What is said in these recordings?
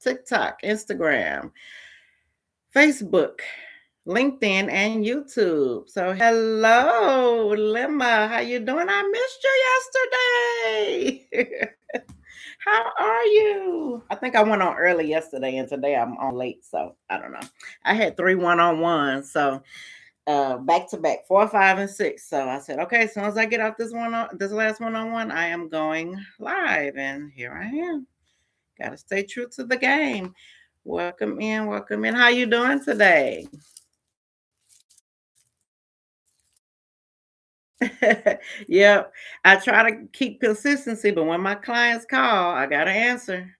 TikTok, Instagram, Facebook, LinkedIn, and YouTube. So hello, Lemma. How you doing? I missed you yesterday. How are you? I think I went on early yesterday and today I'm on late. So I don't know. I had 3 1-on-ones. So back to back, 4, 5, and 6. So I said, okay, as soon as I get off this last one-on-one, I am going live. And here I am. Gotta stay true to the game. Welcome in, welcome in. How you doing today? Yep. I try to keep consistency, but when my clients call, I gotta answer.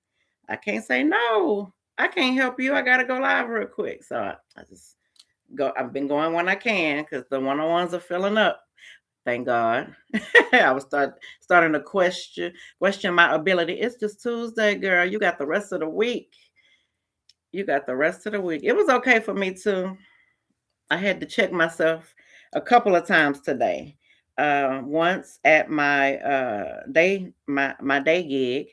I can't say no. I can't help you. I gotta go live real quick. So I just go. I've been going when I can because the one-on-ones are filling up. Thank God. I was starting to question my ability. It's just Tuesday, girl. You got the rest of the week. You got the rest of the week. It was okay for me too. I had to check myself a couple of times today. Once at my my day gig,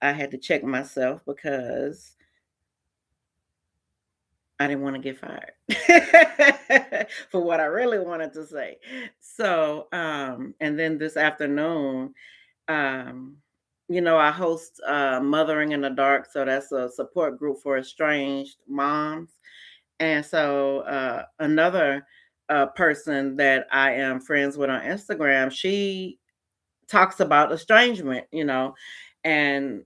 I had to check myself because I didn't want to get fired for what I really wanted to say. So, and then this afternoon, um, I host Mothering in the Dark. So that's a support group for estranged moms. And so another person that I am friends with on Instagram, she talks about estrangement, and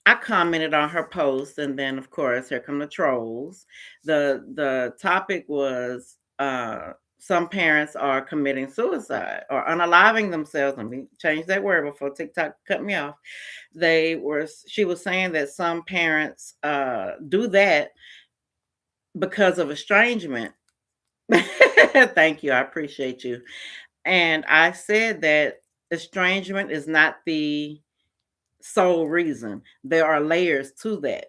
I commented on her post, and then of course here come the trolls. The topic was some parents are committing suicide or unaliving themselves. Let me change that word before TikTok cut me off. She was saying that some parents do that because of estrangement. Thank you. I appreciate you. And I said that estrangement is not the sole reason. There are layers to that.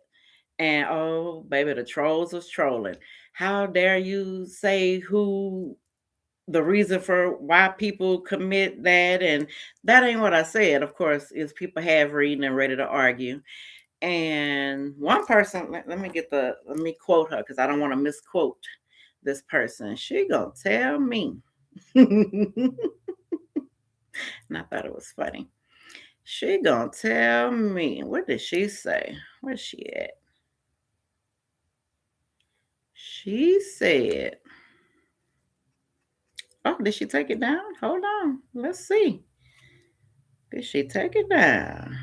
And oh, baby, the trolls was trolling. How dare you say who the reason for why people commit that? And that ain't what I said. Of course, is people have reading and ready to argue. And one person, let me quote her because I don't want to misquote this person. She gonna tell me. And I thought it was funny. She gonna tell me. What did she say? Where's she at? She said, oh, did she take it down? Hold on. Let's see. Did she take it down?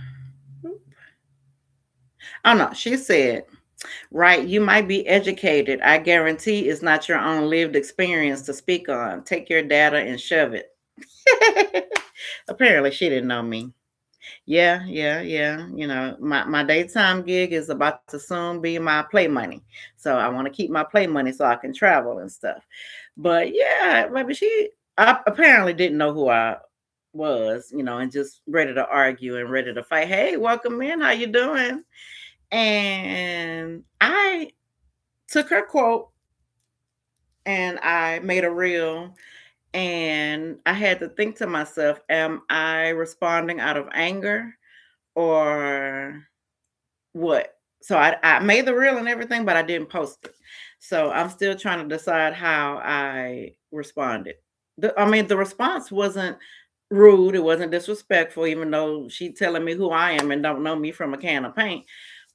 Oh no, she said, right, you might be educated. I guarantee it's not your own lived experience to speak on. Take your data and shove it. Apparently, she didn't know me. Yeah, yeah, yeah. My daytime gig is about to soon be my play money. So I want to keep my play money so I can travel and stuff. But yeah, maybe I apparently didn't know who I was, and just ready to argue and ready to fight. Hey, welcome in. How you doing? And I took her quote and I made a reel, and I had to think to myself, am I responding out of anger or what? So I made the reel and everything, but I didn't post it. So I'm still trying to decide how I responded. The response wasn't rude. It wasn't disrespectful, even though she telling me who I am and don't know me from a can of paint.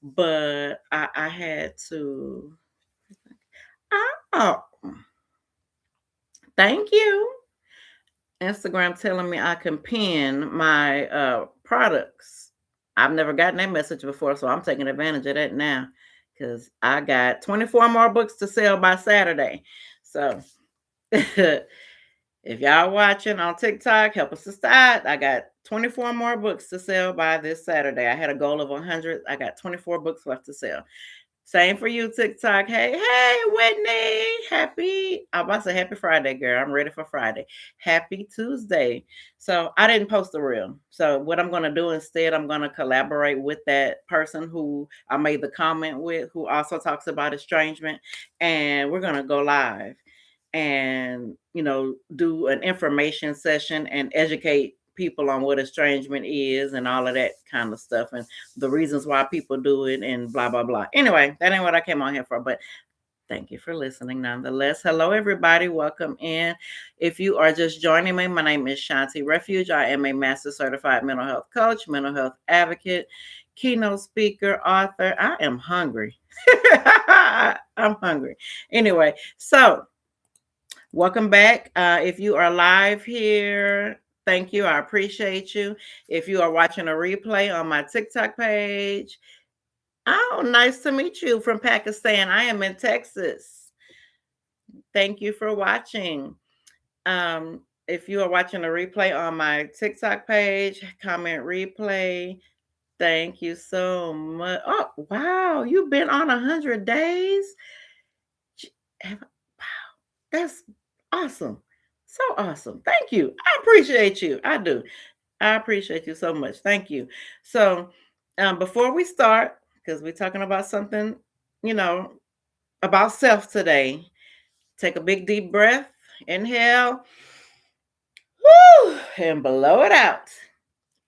But I had to. Oh, thank you. Instagram telling me I can pin my products. I've never gotten that message before, so I'm taking advantage of that now because I got 24 more books to sell by Saturday. So if y'all watching on TikTok, help us to start. I got 24 more books to sell by this Saturday. I had a goal of 100. I got 24 books left to sell. Same for you, TikTok. Hey, Whitney. I'm about to say happy Friday, girl. I'm ready for Friday. Happy Tuesday. So I didn't post the reel. So what I'm going to do instead, I'm going to collaborate with that person who I made the comment with, who also talks about estrangement. And we're going to go live and, do an information session and educate people on what estrangement is and all of that kind of stuff and the reasons why people do it and blah blah blah. Anyway, that ain't what I came on here for, but thank you for listening nonetheless. Hello, everybody. Welcome in. If you are just joining me, my name is Shanti Refuge. I am a master certified mental health coach, mental health advocate, keynote speaker, author. I am hungry. I'm hungry. Anyway, so welcome back. If you are live here, thank you. I appreciate you. If you are watching a replay on my TikTok page, oh, nice to meet you from Pakistan. I am in Texas. Thank you for watching. If you are watching a replay on my TikTok page, comment replay. Thank you so much. Oh, wow. You've been on 100 days. Wow, that's awesome. So awesome. Thank you. I appreciate you. I do. I appreciate you so much. Thank you. So, before we start, because we're talking about something, you know, about self today, take a big deep breath, inhale, whoo, and blow it out.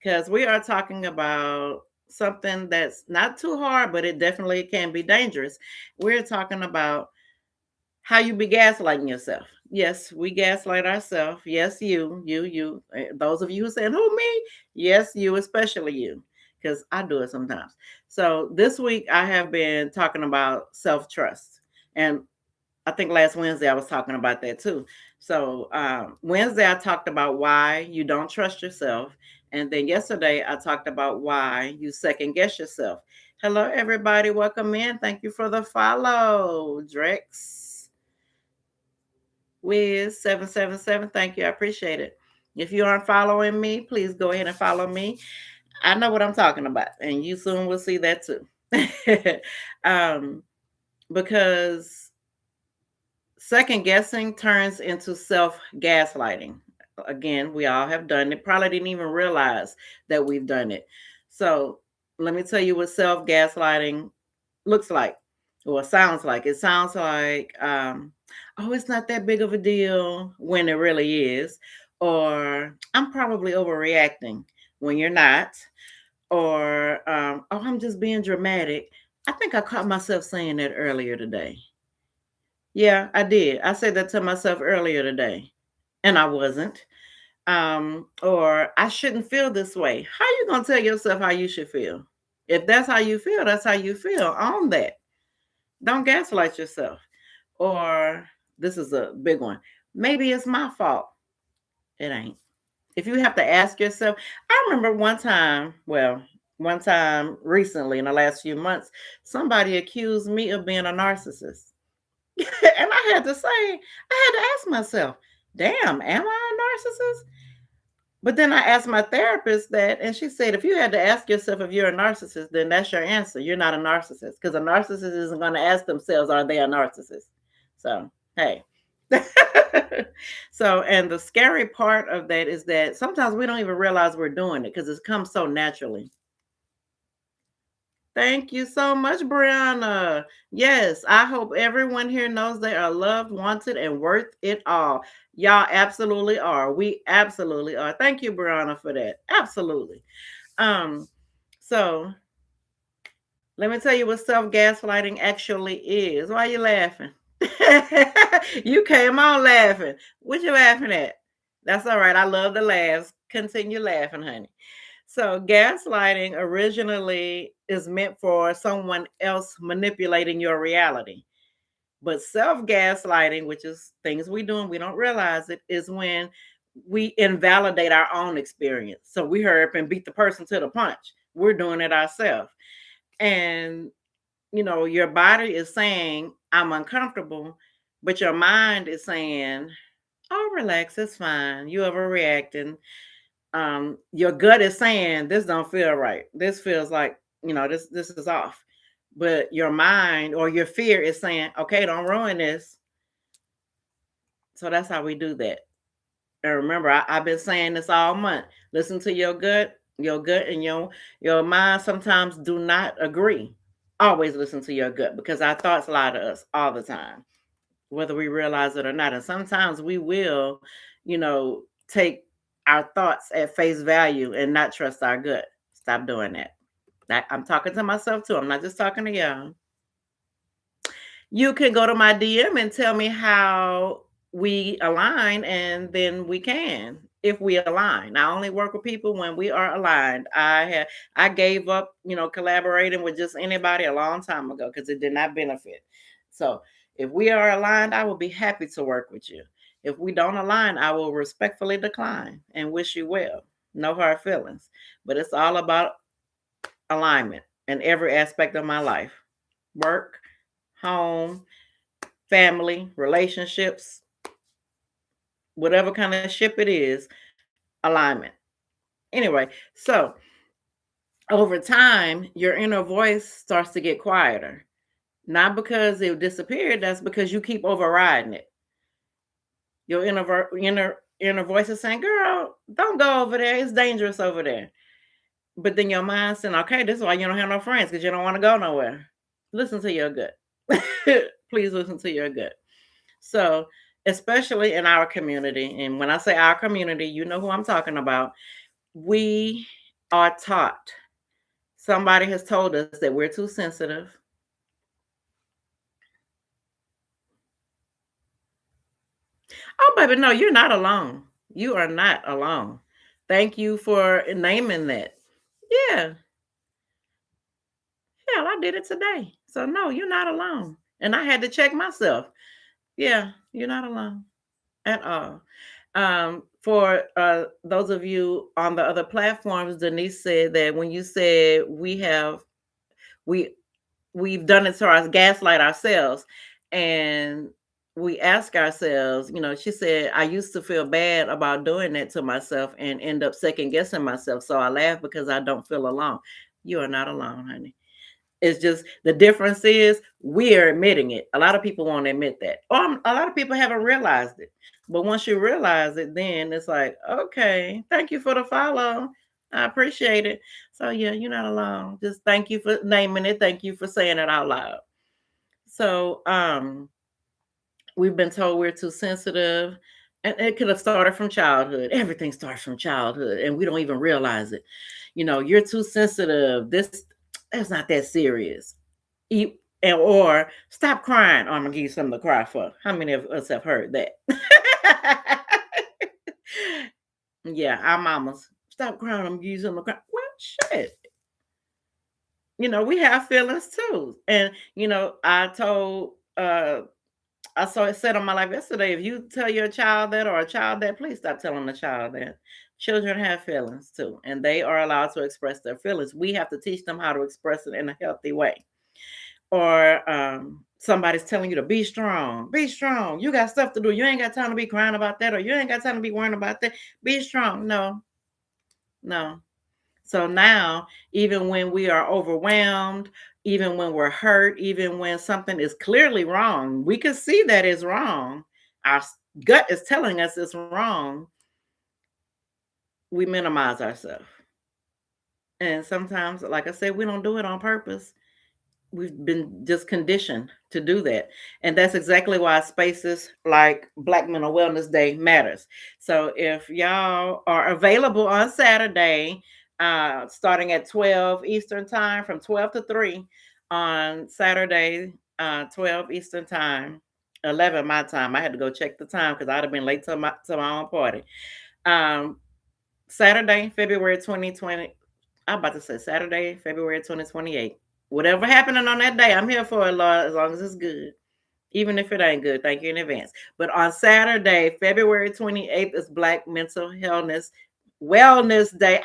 Because we are talking about something that's not too hard, but it definitely can be dangerous. We're talking about how you be gaslighting yourself. Yes, we gaslight ourselves. Yes, you. Those of you who saying, who, me? Yes, you, especially you, because I do it sometimes. So this week I have been talking about self-trust. And I think last Wednesday I was talking about that too. So Wednesday I talked about why you don't trust yourself. And then yesterday I talked about why you second guess yourself. Hello, everybody. Welcome in. Thank you for the follow, Drex. Wiz 777. Thank you. I appreciate it. If you aren't following me, please go ahead and follow me. I know what I'm talking about, and you soon will see that too. Because second guessing turns into self gaslighting. Again, we all have done it, probably didn't even realize that we've done it. So, let me tell you what self gaslighting looks like or sounds like. It sounds like, oh, it's not that big of a deal when it really is, or I'm probably overreacting when you're not, or oh, I'm just being dramatic. I think I caught myself saying that earlier today. Yeah, I did. I said that to myself earlier today, and I wasn't. Or I shouldn't feel this way. How you gonna tell yourself how you should feel? If that's how you feel, that's how you feel. Own that. Don't gaslight yourself. Or this is a big one. Maybe it's my fault. It ain't. If you have to ask yourself, I remember one time recently in the last few months, somebody accused me of being a narcissist. And I had to say, I had to ask myself, damn, am I a narcissist? But then I asked my therapist that, and she said, if you had to ask yourself if you're a narcissist, then that's your answer. You're not a narcissist because a narcissist isn't going to ask themselves, are they a narcissist? So, hey. So, and the scary part of that is that sometimes we don't even realize we're doing it because it comes so naturally. Thank you so much, Brianna. Yes, I hope everyone here knows they are loved, wanted, and worth it all. Y'all absolutely are. We absolutely are. Thank you, Brianna, for that. Absolutely. Um, so let me tell you what self-gaslighting actually is. Why are you laughing? You came on laughing. What you laughing at? That's all right. I love the laughs. Continue laughing, honey. So, gaslighting originally is meant for someone else manipulating your reality. But self gaslighting, which is things we do and we don't realize it, is when we invalidate our own experience. So, we hurry up and beat the person to the punch. We're doing it ourselves. And, your body is saying, I'm uncomfortable, but your mind is saying, oh, relax, it's fine. You overreacting. Your gut is saying this don't feel right. This feels like, this is off. But your mind or your fear is saying, okay, don't ruin this. So that's how we do that. And remember, I've been saying this all month. Listen to your gut. Your gut and your mind sometimes do not agree. Always listen to your gut because our thoughts lie to us all the time, whether we realize it or not. And sometimes we will, take our thoughts at face value and not trust our gut. Stop doing that. I'm talking to myself too. I'm not just talking to y'all. You can go to my DM and tell me how we align, and then we can, if we align. I only work with people when we are aligned. I gave up, collaborating with just anybody a long time ago because it did not benefit. So if we are aligned, I will be happy to work with you. If we don't align, I will respectfully decline and wish you well. No hard feelings. But it's all about alignment in every aspect of my life. Work, home, family, relationships, whatever kind of ship it is, alignment. Anyway, so over time, your inner voice starts to get quieter. Not because it disappeared, that's because you keep overriding it. Your inner voice is saying, "Girl, don't go over there. It's dangerous over there." But then your mind's saying, "Okay, this is why you don't have no friends because you don't want to go nowhere." Listen to your gut. Please listen to your gut. So, especially in our community, and when I say our community, you know who I'm talking about. We are taught. Somebody has told us that we're too sensitive. Oh, baby, no, you're not alone. You are not alone. Thank you for naming that. Yeah, hell, I did it today. So, no, you're not alone. And I had to check myself. Yeah, you're not alone at all. For those of you on the other platforms, Denise said that when you said we we've done it to us, gaslight ourselves, and we ask ourselves, she said, I used to feel bad about doing that to myself and end up second guessing myself. So I laugh because I don't feel alone. You are not alone, honey. It's just the difference is we are admitting it. A lot of people won't admit that. Or a lot of people haven't realized it. But once you realize it, then it's like, okay, thank you for the follow. I appreciate it. So yeah, you're not alone. Just thank you for naming it. Thank you for saying it out loud. So we've been told we're too sensitive. And it could have started from childhood. Everything starts from childhood, and we don't even realize it. You're too sensitive. That's not that serious. Or stop crying. Or I'm gonna give you something to cry for. How many of us have heard that? Yeah, our mamas. Stop crying. I'm gonna give you something to cry. Well, shit. We have feelings too. And I saw it said on my life yesterday, if you tell your child that or a child that, please stop telling the child that. Children have feelings too, and they are allowed to express their feelings. We have to teach them how to express it in a healthy way. Or somebody's telling you to be strong. Be strong. You got stuff to do. You ain't got time to be crying about that, or you ain't got time to be worrying about that. Be strong. No, no. So now, even when we are overwhelmed, even when we're hurt, even when something is clearly wrong, we can see that it's wrong. Our gut is telling us it's wrong. We minimize ourselves. And sometimes, like I said, we don't do it on purpose. We've been just conditioned to do that, and that's exactly why spaces like Black Mental Wellness Day matters. So if y'all are available on Saturday, starting at 12 Eastern time, from 12 to 3 on Saturday, 12 Eastern time, 11 my time. I had to go check the time because I'd have been late to my own party. um Saturday, February 2020. I'm about to say Saturday, February 2028. Whatever happening on that day, I'm here for it, Lord, as long as it's good. Even if it ain't good, thank you in advance. But on Saturday, February 28th is Black Mental Wellness Day.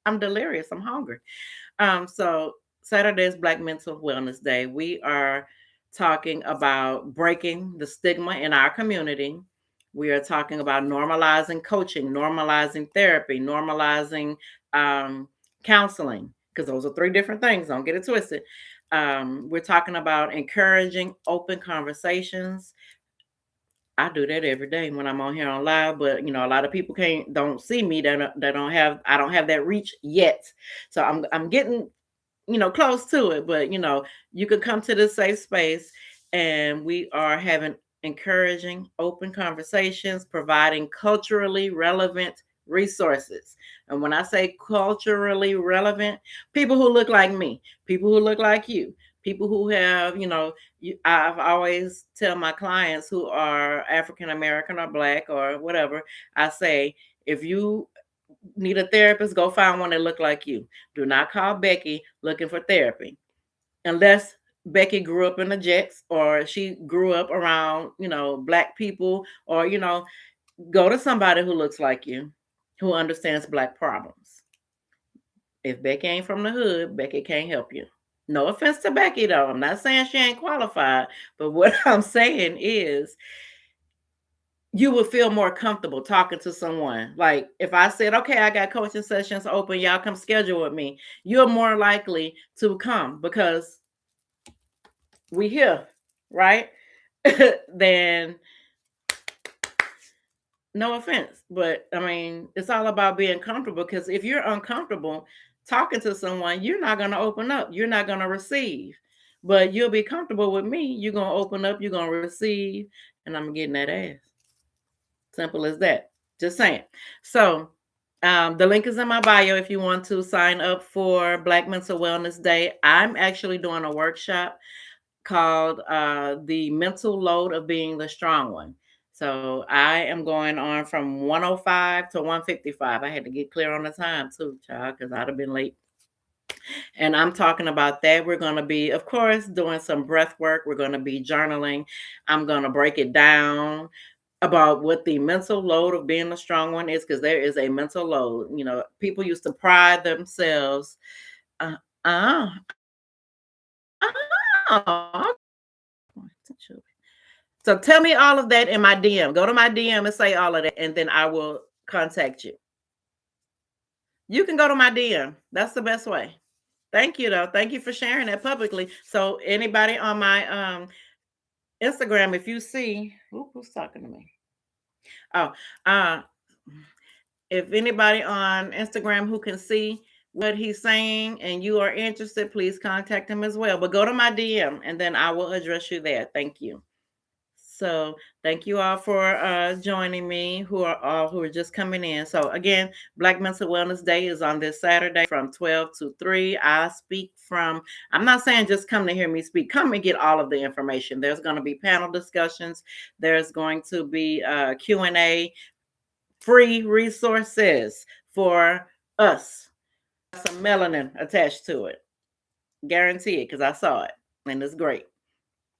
I'm delirious. I'm hungry. So Saturday is Black Mental Wellness Day. We are talking about breaking the stigma in our community. We are talking about normalizing coaching, normalizing therapy, normalizing um, counseling, because those are three different things. Don't get it twisted. We're talking about encouraging open conversations. I do that every day when I'm on here on live, but a lot of people don't see me. They don't have I don't have that reach yet. So I'm getting close to it, but you can come to this safe space, and we are having encouraging open conversations, providing culturally relevant resources. And when I say culturally relevant, people who look like me, people who look like you, people who have, I've always tell my clients who are African American or black or whatever, I say, if you need a therapist, go find one that look like you. Do not call Becky looking for therapy unless Becky grew up in the Jets or she grew up around, black people, or, go to somebody who looks like you, who understands black problems. If Becky ain't from the hood, Becky can't help you. No offense to Becky though. I'm not saying she ain't qualified, but what I'm saying is you would feel more comfortable talking to someone. Like if I said, okay, I got coaching sessions open, y'all come schedule with me, you're more likely to come because we here, right? Then no offense, but I mean, it's all about being comfortable, because if you're uncomfortable talking to someone, you're not going to open up, you're not going to receive. But you'll be comfortable with me, you're going to open up, you're going to receive, and I'm getting that ass. Simple as that. Just saying. So, the link is in my bio if you want to sign up for Black Mental Wellness Day. I'm actually doing a workshop called The Mental Load of Being the Strong One. So I am going on from 105 to 155. I had to get clear on the time too, child, because I'd have been late. And I'm talking about that. We're going to be, of course, doing some breath work. We're going to be journaling. I'm going to break it down about what the mental load of being a strong one is, because there is a mental load. People used to pride themselves. Uh, uh, uh, So tell me all of that in my DM. Go to my DM and say all of that, and then I will contact you. You can go to my DM. That's the best way. Thank you, though. Thank you for sharing that publicly. So anybody on my Instagram, if you see, who's talking to me? Oh, uh, if anybody on Instagram who can see what he's saying and you are interested, please contact him as well. But go to my DM and then I will address you there. Thank you. So thank you all for joining me, who are just coming in. So again, Black Mental Wellness Day is on this Saturday from 12 to 3. I'm not saying just come to hear me speak. Come and get all of the information. There's going to be panel discussions. There's going to be Q&A, free resources for us. Some melanin attached to it. Guarantee it, because I saw it and it's great.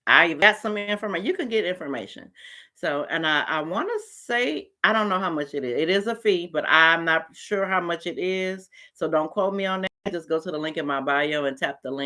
I got some information. You can get information. So, and I want to say, I don't know how much it is. It is a fee, but I'm not sure how much it is. So don't quote me on that. Just go to the link in my bio and tap the link.